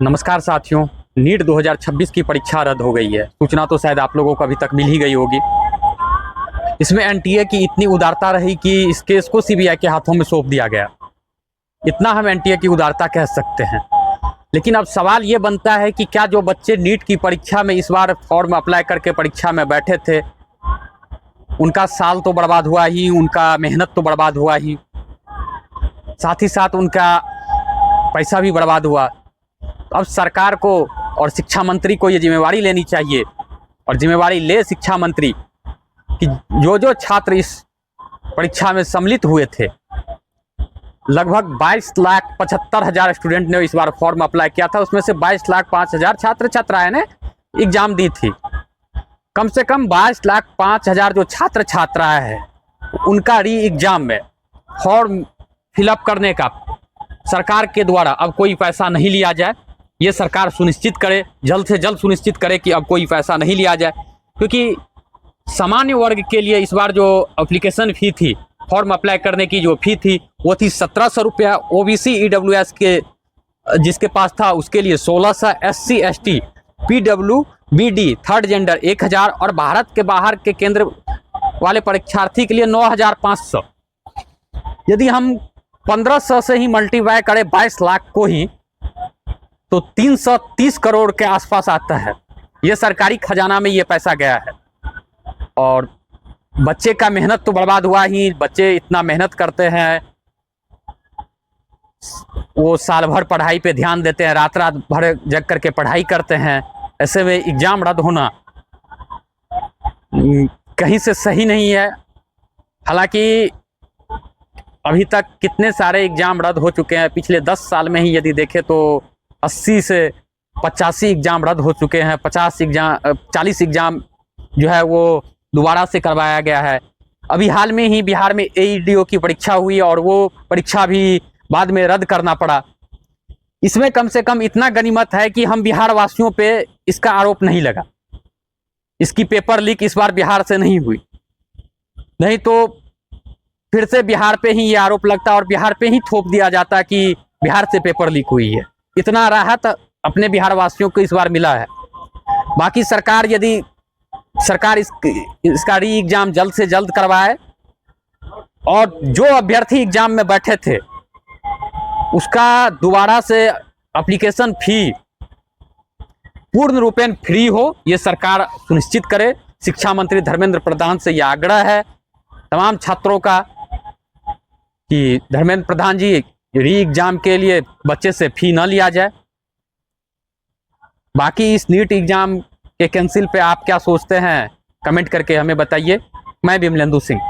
नमस्कार साथियों, नीट 2026 की परीक्षा रद्द हो गई है। सूचना तो शायद आप लोगों को अभी तक मिल ही गई होगी। इसमें एनटीए की इतनी उदारता रही कि इस केस को सीबीआई के हाथों में सौंप दिया गया। इतना हम एनटीए की उदारता कह सकते हैं। लेकिन अब सवाल ये बनता है कि क्या जो बच्चे नीट की परीक्षा में इस बार फॉर्म अप्लाई करके परीक्षा में बैठे थे, उनका साल तो बर्बाद हुआ ही, उनका मेहनत तो बर्बाद हुआ ही, साथ ही साथ उनका पैसा भी बर्बाद हुआ। अब सरकार को और शिक्षा मंत्री को ये जिम्मेवारी लेनी चाहिए, और जिम्मेवारी ले शिक्षा मंत्री कि जो छात्र इस परीक्षा में सम्मिलित हुए थे, लगभग 22,75,000 स्टूडेंट ने इस बार फॉर्म अप्लाई किया था। उसमें से 22,05,000 छात्र छात्राएं ने एग्जाम दी थी। कम से कम 22,05,000 जो छात्र छात्राएं हैं, उनका री एग्जाम में फॉर्म फिलअप करने का सरकार के द्वारा अब कोई पैसा नहीं लिया जाए। ये सरकार सुनिश्चित करे, जल्द से जल्द सुनिश्चित करे कि अब कोई पैसा नहीं लिया जाए, क्योंकि सामान्य वर्ग के लिए इस बार जो एप्लीकेशन फ़ी थी, फॉर्म अप्लाई करने की जो फ़ी थी, वो थी 1,700 रुपया। ओबीसी ईडब्ल्यूएस के जिसके पास था उसके लिए 1,600, SC ST PWBD third gender 1,000 और भारत के बाहर के केंद्र वाले परीक्षार्थी के लिए 9,500। यदि हम 1,500 से ही मल्टीप्लाई करें 22 लाख को ही, तो 330 करोड़ के आसपास आता है। ये सरकारी खजाना में ये पैसा गया है, और बच्चे का मेहनत तो बर्बाद हुआ ही। बच्चे इतना मेहनत करते हैं, वो साल भर पढ़ाई पे ध्यान देते हैं, रात रात भर जग करके पढ़ाई करते हैं। ऐसे में एग्जाम रद्द होना कहीं से सही नहीं है। हालांकि अभी तक कितने सारे एग्जाम रद्द हो चुके हैं। पिछले 10 साल में ही यदि देखें तो 80 से 85 एग्जाम रद्द हो चुके हैं। 40 एग्जाम जो है वो दोबारा से करवाया गया है। अभी हाल में ही बिहार में AEDO की परीक्षा हुई, और वो परीक्षा भी बाद में रद्द करना पड़ा। इसमें कम से कम इतना गनीमत है कि हम बिहार वासियों पे इसका आरोप नहीं लगा। इसकी पेपर लीक इस बार बिहार से नहीं हुई, नहीं तो फिर से बिहार पे ही ये आरोप लगता और बिहार पे ही थोप दिया जाता कि बिहार से पेपर लीक हुई है। इतना राहत अपने बिहार वासियों को इस बार मिला है। बाकी सरकार यदि इसका री एग्जाम जल्द से जल्द करवाए, और जो अभ्यर्थी एग्जाम में बैठे थे उसका दोबारा से एप्लीकेशन फी पूर्ण रूपेण फ्री हो, ये सरकार सुनिश्चित करे। शिक्षा मंत्री धर्मेंद्र प्रधान से यह आग्रह है तमाम छात्रों का कि धर्मेंद्र प्रधान जी, री एग्जाम के लिए बच्चे से फी न लिया जाए। बाकी इस नीट एग्जाम के कैंसिल पे आप क्या सोचते हैं, कमेंट करके हमें बताइए। मैं विमलेंदु सिंह।